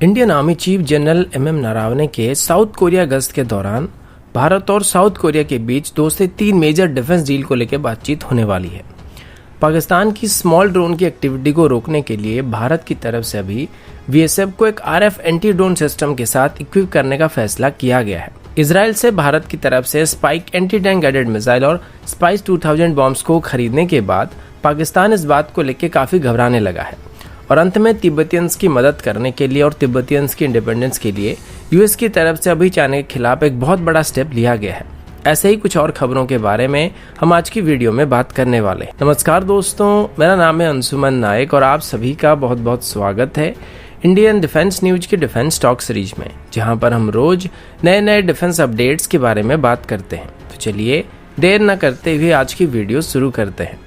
Indian army chief general MM Naravane के south Korea गश्त के दौरान भारत और साउथ कोरिया के बीच 2 से 3 मेजर डिफेंस डील को लेकर बातचीत होने वाली है। पाकिस्तान की स्मॉल ड्रोन की एक्टिविटी को रोकने के लिए भारत की तरफ से अभी बीएसएफ को एक आरएफ एंटी ड्रोन सिस्टम के साथ इक्विप करने का फैसला किया गया है। इजराइल से भारत की तरफ से spike anti tank guided missile और स्पाइस 2000 बॉम्ब्स को खरीदने के बाद पाकिस्तान इस बात को लेकर काफी घबराने लगा है और अंत में तिब्बतियंस की मदद करने के लिए और तिब्बतियंस की इंडिपेंडेंस के लिए यूएस की तरफ से अभी चाइना के खिलाफ एक बहुत बड़ा स्टेप लिया गया है। ऐसे ही कुछ और खबरों के बारे में हम आज की वीडियो में बात करने वाले हैं। नमस्कार दोस्तों, मेरा नाम है अंशुमन नायक और आप सभी का बहुत बहुत स्वागत है इंडियन डिफेंस न्यूज की डिफेंस टॉक सीरीज में, जहां पर हम रोज नए नए डिफेंस अपडेट्स के बारे में बात करते हैं। तो चलिए देर न करते हुए आज की वीडियो शुरू करते हैं।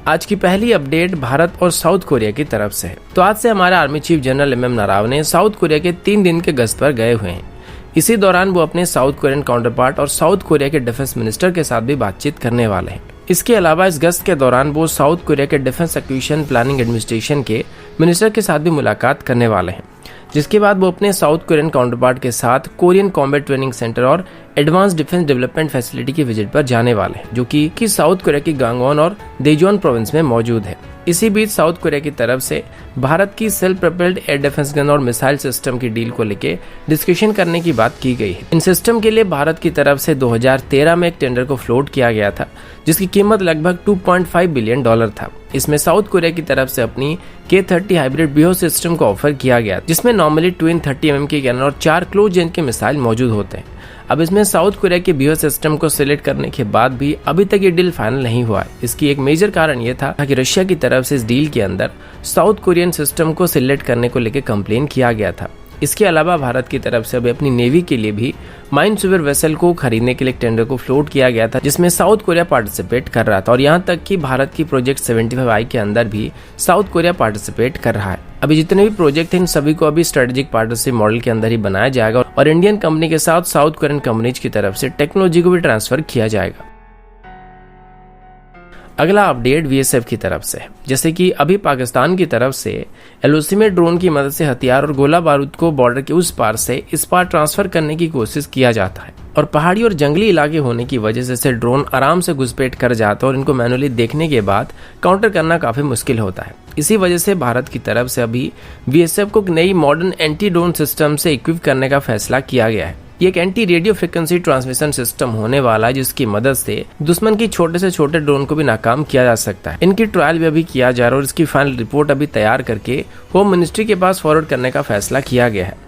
आज की पहली अपडेट भारत और साउथ कोरिया की तरफ से है। तो आज से हमारे army chief general MM Naravane south Korea के 3 दिन के गश्त पर गए हुए हैं। इसी दौरान वो अपने साउथ कोरियन काउंटरपार्ट और साउथ कोरिया के डिफेंस मिनिस्टर के साथ भी बातचीत करने वाले हैं। इसके अलावा इस गश्त के दौरान वो साउथ कोरिया के डिफेंस एक्विजिशन प्लानिंग एडमिनिस्ट्रेशन के मिनिस्टर के साथ भी मुलाकात करने वाले हैं, जिसके बाद वो अपने साउथ कोरियन काउंटरपार्ट के साथ कोरियन कॉम्बैट ट्रेनिंग सेंटर और एडवांस डिफेंस डेवलपमेंट फैसिलिटी की विजिट पर जाने वाले हैं, जो कि साउथ कोरिया की गांगवॉन और देजोन प्रोविंस में मौजूद है। इसी बीच साउथ कोरिया की तरफ से भारत की self propelled air defence gun और मिसाइल सिस्टम की डील को लेकर डिस्कशन करने की बात की गई है। इन सिस्टम के लिए भारत की तरफ से 2013 में एक टेंडर को फ्लोट किया गया था, जिसकी कीमत लगभग $2.5 बिलियन था। इसमें साउथ कोरिया की तरफ से अपनी K-30 हाइब्रिड बियो सिस्टम को ऑफर किया गया, जिसमें नॉर्मली ट्विन 30 mm की गन और 4 क्लोज रेंज के मिसाइल मौजूद होते हैं। अब इसमें साउथ कोरिया के बियो सिस्टम को सिलेक्ट करने के बाद भी अभी तक ये डील फाइनल नहीं हुआ है। इसकी एक मेजर कारण ये था कि रशिया की तरफ से इस डील के अंदर साउथ कोरियन सिस्टम को सिलेक्ट करने को लेकर कंप्लेन किया गया था। इसके अलावा भारत की तरफ से अभी अपनी नेवी के लिए भी माइन स्वीपर वेसल को खरीदने के लिए टेंडर को फ्लोट किया गया था, जिसमें साउथ कोरिया पार्टिसिपेट कर रहा था और यहाँ तक कि भारत की प्रोजेक्ट 75I के अंदर भी साउथ कोरिया पार्टिसिपेट कर रहा है। अभी जितने भी प्रोजेक्ट हैं इन सभी को अभी स्ट्रेटेजिक पार्टनरशिप मॉडल के अंदर ही बनाया जाएगा और इंडियन कंपनी के साथ साउथ कोरियन कंपनीज की तरफ से टेक्नोलॉजी को भी ट्रांसफर किया जाएगा। अगला अपडेट बीएसएफ की तरफ से है। जैसे कि अभी पाकिस्तान की तरफ से एलओसी में ड्रोन की मदद से हथियार और गोला बारूद को बॉर्डर के उस पार से इस पार ट्रांसफर करने की कोशिश किया जाता है और पहाड़ी और जंगली इलाके होने की वजह से ड्रोन आराम से घुसपैठ कर जाता है और इनको मैनुअली देखने के बाद काउंटर करना काफी मुश्किल होता है। इसी वजह से भारत की तरफ से अभी बीएसएफ को नई मॉडर्न एंटी ड्रोन सिस्टम से इक्विप करने का फैसला किया गया है। ये एक anti radio frequency transmission system होने वाला है, जिसकी मदद से दुश्मन की छोटे से छोटे ड्रोन को भी नाकाम किया जा सकता है। इनकी ट्रायल भी अभी किया जा रहा है और इसकी फाइनल रिपोर्ट अभी तैयार करके होम मिनिस्ट्री के पास फॉरवर्ड करने का फैसला किया गया है।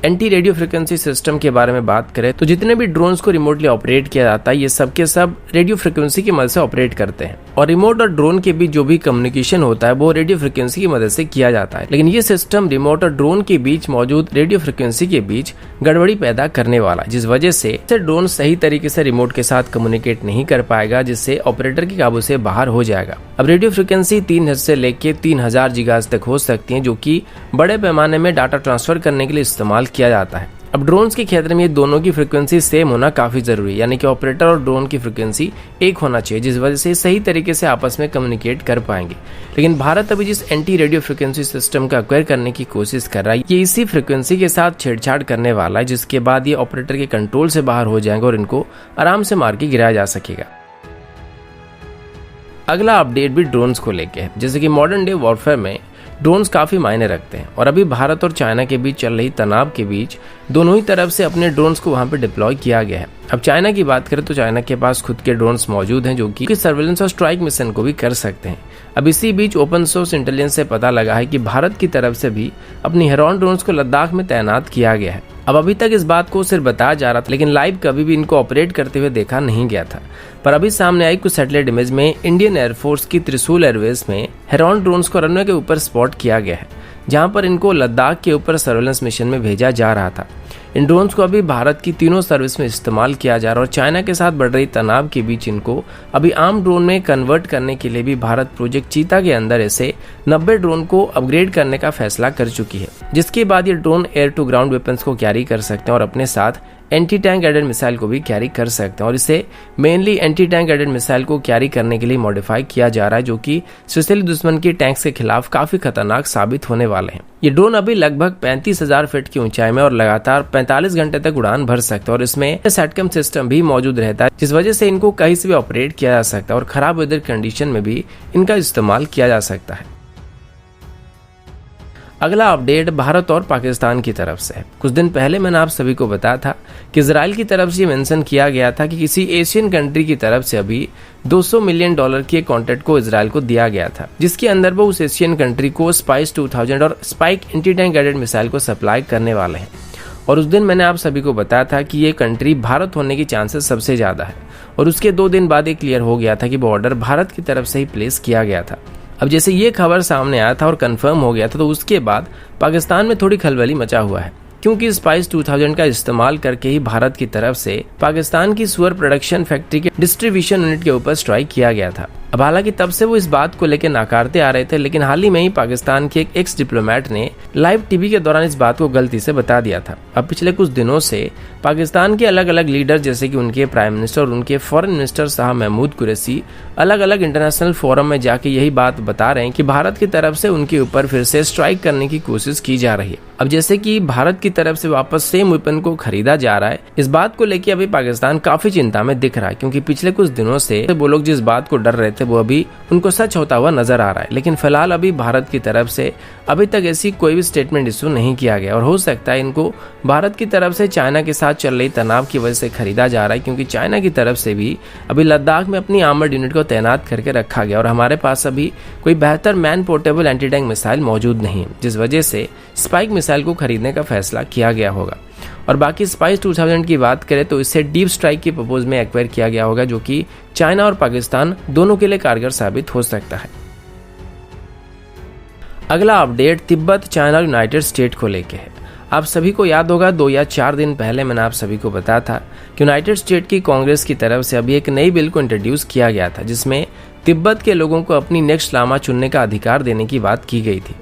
एंटी रेडियो फ्रिक्वेंसी सिस्टम के बारे में बात करें तो जितने भी ड्रोन्स को रिमोटली ऑपरेट किया जाता है, ये सब के सब रेडियो फ्रिक्वेंसी की मदद से ऑपरेट करते हैं और रिमोट और ड्रोन के बीच जो भी कम्युनिकेशन होता है वो रेडियो फ्रिक्वेंसी की मदद से किया जाता है। लेकिन ये सिस्टम रिमोट और ड्रोन के बीच मौजूद रेडियो फ्रिक्वेंसी के बीच गड़बड़ी पैदा करने वाला, जिस वजह से ड्रोन सही तरीके से रिमोट के साथ कम्युनिकेट नहीं कर पाएगा, जिससे ऑपरेटर के काबू से बाहर हो जाएगा। अब रेडियो फ्रिक्वेंसी 3 हर्ट्ज से लेके 3000 गीगाहर्ट्ज तक हो सकती है, जो कि बड़े पैमाने में डाटा ट्रांसफर करने के लिए इस्तेमाल किया जाता है। अब ड्रोन्स के क्षेत्र में ये दोनों की फ्रीक्वेंसी सेम होना काफी जरूरी है, यानी कि ऑपरेटर और ड्रोन की फ्रीक्वेंसी एक होना चाहिए, जिस वजह से सही तरीके से आपस में कम्युनिकेट कर पाएंगे। लेकिन भारत अभी जिस एंटी रेडियो फ्रीक्वेंसी सिस्टम का एक्वायर करने की कोशिश कर रहा है, ये इसी फ्रीक्वेंसी के साथ छेड़छाड़ करने वाला है, जिसके बाद ये ऑपरेटर के कंट्रोल से बाहर हो जाएंगे और इनको आराम से मार के गिराया जा सकेगा। अगला अपडेट भी ड्रोन्स को लेके है। जैसे कि मॉडर्न डे वॉरफेयर में ड्रोन्स काफी मायने रखते हैं और अभी भारत और चाइना के बीच चल रही तनाव के बीच दोनों ही तरफ से अपने ड्रोन्स को वहां पे डिप्लॉय किया गया है। अब चाइना की बात करें तो चाइना के पास खुद के ड्रोन्स मौजूद हैं, जो कि सर्वेलेंस और स्ट्राइक मिशन को भी कर सकते हैं। अब इसी बीच ओपन सोर्स इंटेलिजेंस से पता लगा है कि भारत की तरफ से भी अपनी हेरॉन ड्रोन्स को लद्दाख में तैनात किया गया है। अब अभी तक इस बात को सिर्फ बताया जा रहा था, लेकिन लाइव कभी भी इनको ऑपरेट करते हुए देखा नहीं गया था। पर अभी सामने आई कुछ सैटेलाइट इमेज में इंडियन एयरफोर्स की त्रिशूल एयरवेज में हेरॉन ड्रोन्स को रनवे के ऊपर स्पॉट किया गया है, जहां पर इनको लद्दाख के ऊपर सर्वेलेंस मिशन में भेजा जा रहा था। इन ड्रोन्स को अभी भारत की तीनों सर्विस में इस्तेमाल किया जा रहा है और चाइना के साथ बढ़ रही तनाव के बीच इनको अभी आम ड्रोन में कन्वर्ट करने के लिए भी भारत प्रोजेक्ट चीता के अंदर ऐसे 90 ड्रोन को अपग्रेड करने का फैसला कर चुकी है, जिसके बाद ये drone air to ground weapons को कैरी कर सकते हैं और अपने साथ एंटी टैंक गाइडेड मिसाइल को भी कैरी कर सकते हैं। और इसे mainly anti tank guided missile को कैरी करने के लिए मॉडिफाई किया जा रहा है, जो कि स्पेशली दुश्मन के टैंक्स के खिलाफ काफी खतरनाक साबित होने वाले हैं। ये ड्रोन अभी लगभग 35,000 फीट की ऊंचाई में और लगातार 45 घंटे तक उड़ान भर सकते हैं और इसमें सैटकम सिस्टम भी मौजूद रहता है, जिस वजह से इनको कहीं से भी ऑपरेट किया जा सकता है और खराब वेदर कंडीशन में भी इनका इस्तेमाल किया जा सकता है। अगला अपडेट भारत और पाकिस्तान की तरफ से है। कुछ दिन पहले मैंने आप सभी को बताया था कि इजराइल की तरफ से मेंशन किया गया था कि किसी एशियन कंट्री की तरफ से अभी $200 मिलियन के कॉन्ट्रैक्ट को इजराइल को दिया गया था, जिसके अंदर वो उस एशियन कंट्री को स्पाइस 2000 और spike anti tank guided missile को सप्लाई करने वाले हैं। और उस दिन मैंने आप सभी को बताया था कि ये कंट्री भारत होने की चांसेस सबसे ज्यादा है और उसके 2 दिन बाद ये क्लियर हो गया था कि वो ऑर्डर भारत की तरफ से ही प्लेस किया गया था। अब जैसे ये खबर सामने आया था और कंफर्म हो गया था, तो उसके बाद पाकिस्तान में थोड़ी खलबली मचा हुआ है, क्योंकि स्पाइस 2000 का इस्तेमाल करके ही भारत की तरफ से पाकिस्तान की सुअर प्रोडक्शन फैक्ट्री के डिस्ट्रीब्यूशन यूनिट के ऊपर स्ट्राइक किया गया था। अब हालांकि तब से वो इस बात को लेकर नाकारते आ रहे थे, लेकिन हाल ही में ही पाकिस्तान के एक एक्स डिप्लोमेट ने लाइव टीवी के दौरान इस बात को गलती से बता दिया था। अब पिछले कुछ दिनों से पाकिस्तान के अलग अलग लीडर जैसे कि उनके प्राइम मिनिस्टर और उनके फॉरेन मिनिस्टर शाह महमूद कुरैशी अलग अलग इंटरनेशनल फोरम में जाके यही बात बता रहे हैं कि भारत की तरफ से उनके ऊपर फिर से स्ट्राइक करने की कोशिश की जा रही है। अब जैसे कि भारत की तरफ से वापस सेम वेपन को खरीदा जा रहा है, इस बात को लेकर अभी पाकिस्तान काफी चिंता में दिख रहा है, क्योंकि पिछले कुछ दिनों से वो लोग जिस बात को डर रहे थे वो अभी उनको सच होता हुआ नजर आ रहा है। लेकिन फिलहाल अभी भारत की तरफ से अभी तक ऐसी कोई भी स्टेटमेंट इशू नहीं किया गया और हो सकता है इनको भारत की तरफ से चाइना के साथ चल रही तनाव की वजह से खरीदा जा रहा है, क्योंकि चाइना की तरफ से भी अभी लद्दाख में अपनी आर्मर्ड यूनिट को तैनात करके रखा गया और हमारे पास अभी कोई बेहतर man portable anti tank missile मौजूद नहीं है, जिस वजह से स्पाइक मिसाइल को खरीदने का फैसला किया गया होगा। और बाकी स्पाइस 2000 की बात करें तो इससे डीप स्ट्राइक की पर्पज में एक्वायर किया गया होगा, जो कि चाइना और पाकिस्तान दोनों के लिए कारगर साबित हो सकता है। अगला अपडेट तिब्बत, चाइना और यूनाइटेड स्टेट को लेके है। आप सभी को याद होगा 2 या 4 दिन पहले मैंने आप सभी को बताया था कि यूनाइटेड स्टेट की कांग्रेस की तरफ से अभी एक नई बिल को इंट्रोड्यूस किया गया था, जिसमें तिब्बत के लोगों को अपनी नेक्स्ट लामा चुनने का अधिकार देने की बात की गई थी।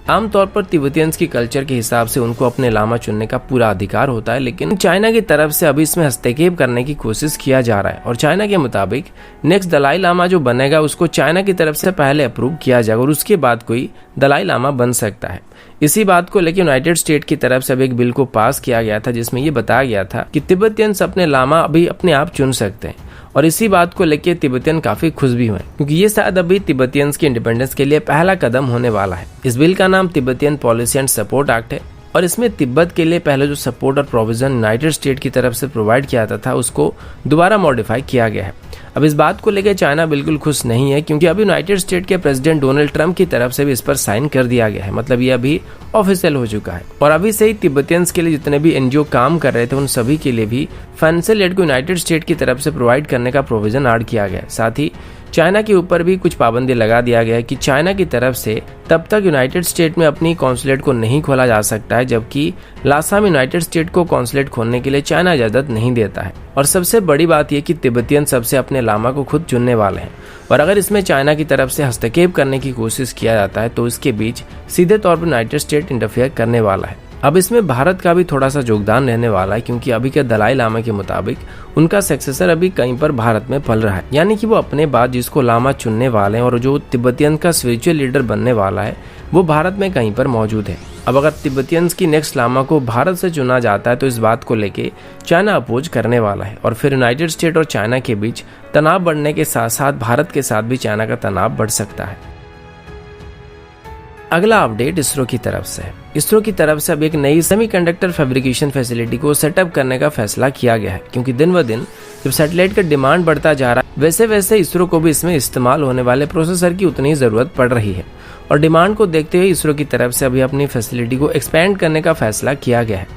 आमतौर पर तिब्बतियंस की कल्चर के हिसाब से उनको अपने लामा चुनने का पूरा अधिकार होता है, लेकिन चाइना की तरफ से अभी इसमें हस्तक्षेप करने की कोशिश किया जा रहा है और चाइना के मुताबिक नेक्स्ट दलाई लामा जो बनेगा उसको चाइना की तरफ से पहले अप्रूव किया जाएगा और उसके बाद कोई दलाई लामा बन सकता है। इसी बात को लेकर यूनाइटेड स्टेट की तरफ से अब एक बिल को पास किया गया था, जिसमें ये बताया गया था कि तिब्बतियंस अपने लामा अभी अपने आप चुन सकते हैं और इसी बात को लेकर तिब्बतियन काफी खुश भी हुए, क्योंकि ये शायद अभी तिब्बतियंस की इंडिपेंडेंस के लिए पहला कदम होने वाला है। इस बिल का नाम Tibetan policy and support act है और इसमें तिब्बत के लिए पहले जो सपोर्ट और प्रोविजन यूनाइटेड स्टेट की तरफ से प्रोवाइड किया जाता था उसको दोबारा मॉडिफाई किया गया है। अब इस बात को लेकर चाइना बिल्कुल खुश नहीं है, क्योंकि अभी यूनाइटेड स्टेट के प्रेसिडेंट डोनाल्ड ट्रंप की तरफ से भी इस पर साइन कर दिया गया है, मतलब ये अभी ऑफिशियल हो चुका है। और अभी से ही तिब्बतियंस के लिए जितने भी एनजीओ काम कर रहे थे उन सभी के लिए भी फाइनेंशियल एड को यूनाइटेड स्टेट की तरफ से प्रोवाइड करने का प्रोविजन ऐड किया गया है। साथ ही चाइना के ऊपर भी कुछ पाबंदी लगा दिया गया है कि चाइना की तरफ से तब तक यूनाइटेड स्टेट में अपनी कॉन्सुलेट को नहीं खोला जा सकता है, जबकि लासा में यूनाइटेड स्टेट को कॉन्सुलेट खोलने के लिए चाइना इजाजत नहीं देता है। और सबसे बड़ी बात यह कि तिब्बतियन सबसे अपने लामा को खुद चुनने वाले हैं और अगर इसमें चाइना की तरफ से हस्तक्षेप करने की कोशिश किया जाता है तो इसके बीच सीधे तौर पर यूनाइटेड स्टेट इंटरफेयर करने वाला है। अब इसमें भारत का भी थोड़ा सा योगदान रहने वाला है, क्योंकि अभी के दलाई लामा के मुताबिक उनका सक्सेसर अभी कहीं पर भारत में पल रहा है, यानी कि वो अपने बाद जिसको लामा चुनने वाले हैं और जो तिब्बतियन का स्पिरिचुअल लीडर बनने वाला है वो भारत में कहीं पर मौजूद है। अब अगर तिब्बतियंस की नेक्स्ट लामा को भारत से चुना जाता है तो इस बात को लेके चाइना अपोज करने वाला है और फिर यूनाइटेड स्टेट और चाइना के बीच तनाव बढ़ने के साथ साथ भारत के साथ भी चाइना का तनाव बढ़ सकता है। अगला अपडेट इसरो की तरफ से है। इसरो की तरफ से अब एक नई सेमीकंडक्टर फैब्रिकेशन फैसिलिटी को सेटअप करने का फैसला किया गया है, क्योंकि दिन ब दिन जब सैटेलाइट का डिमांड बढ़ता जा रहा है वैसे वैसे इसरो को भी इसमें इस्तेमाल होने वाले प्रोसेसर की उतनी ही जरूरत पड़ रही है और डिमांड को देखते हुए इसरो की तरफ से अभी अपनी फैसिलिटी को एक्सपेंड करने का फैसला किया गया है।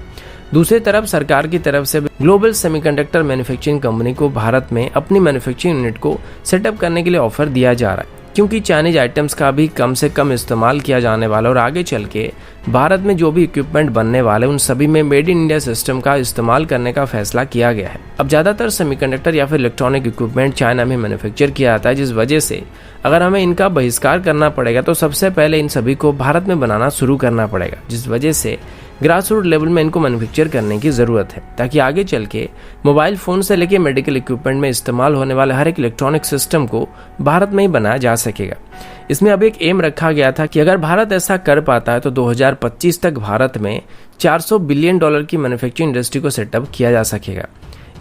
दूसरी तरफ सरकार की तरफ से ग्लोबल सेमीकंडक्टर मैन्युफैक्चरिंग कंपनी को भारत में अपनी मैन्युफैक्चरिंग यूनिट को सेटअप करने के लिए ऑफर दिया जा रहा है। क्योंकि चाइनीज आइटम्स का भी कम से कम इस्तेमाल किया जाने वाला और आगे चल के भारत में जो भी इक्विपमेंट बनने वाले उन सभी में मेड इन इंडिया सिस्टम का इस्तेमाल करने का फैसला किया गया है। अब ज़्यादातर सेमीकंडक्टर या फिर इलेक्ट्रॉनिक इक्विपमेंट चाइना में मैन्युफैक्चर किया जाता है, जिस वजह से अगर हमें इनका बहिष्कार करना पड़ेगा तो सबसे पहले इन सभी को भारत में बनाना शुरू करना पड़ेगा, जिस वजह से ग्रास रूट लेवल में इनको मैन्युफैक्चर करने की ज़रूरत है, ताकि आगे चल के मोबाइल फ़ोन से लेकर मेडिकल इक्विपमेंट में इस्तेमाल होने वाले हर एक इलेक्ट्रॉनिक सिस्टम को भारत में ही बनाया जा सकेगा। इसमें अब एक एम रखा गया था कि अगर भारत ऐसा कर पाता है तो 2025 तक भारत में $400 बिलियन की मैन्युफैक्चरिंग इंडस्ट्री को सेटअप किया जा सकेगा।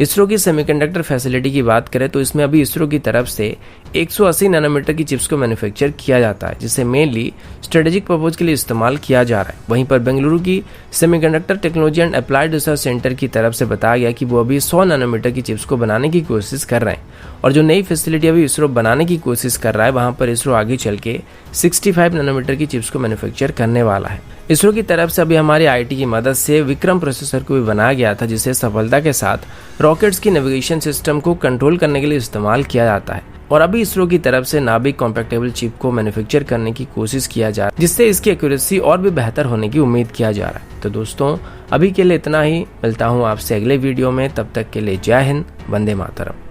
इसरो की सेमीकंडक्टर फैसिलिटी की बात करें तो इसमें अभी इसरो की तरफ से 180 नैनोमीटर की चिप्स को मैन्युफैक्चर किया जाता है, जिसे मेनली स्ट्रेटेजिक पर्पज के लिए इस्तेमाल किया जा रहा है। वहीं पर बेंगलुरु की semiconductor technology and applied research centre की तरफ से बताया गया कि वो अभी 100 नैनोमीटर की चिप्स को बनाने की कोशिश कर रहे हैं, और जो नई फैसिलिटी अभी इसरो बनाने की कोशिश कर रहा है वहाँ पर इसरो आगे चल के 65 नैनोमीटर की चिप्स को मैन्युफैक्चर करने वाला है। इसरो की तरफ से अभी हमारे आईटी की मदद से विक्रम प्रोसेसर को भी बनाया गया था, जिसे सफलता के साथ रॉकेट्स की नेविगेशन सिस्टम को कंट्रोल करने के लिए इस्तेमाल किया जाता है। और अभी इसरो की तरफ से नाभिक कॉम्पैक्टेबल चिप को मैन्युफैक्चर करने की कोशिश किया जा रहा है, जिससे इसकी एक्यूरेसी और भी बेहतर होने की उम्मीद किया जा रहा है। तो दोस्तों, अभी के लिए इतना ही। मिलता हूँ आपसे अगले वीडियो में, तब तक के लिए जय हिंद, वंदे मातरम।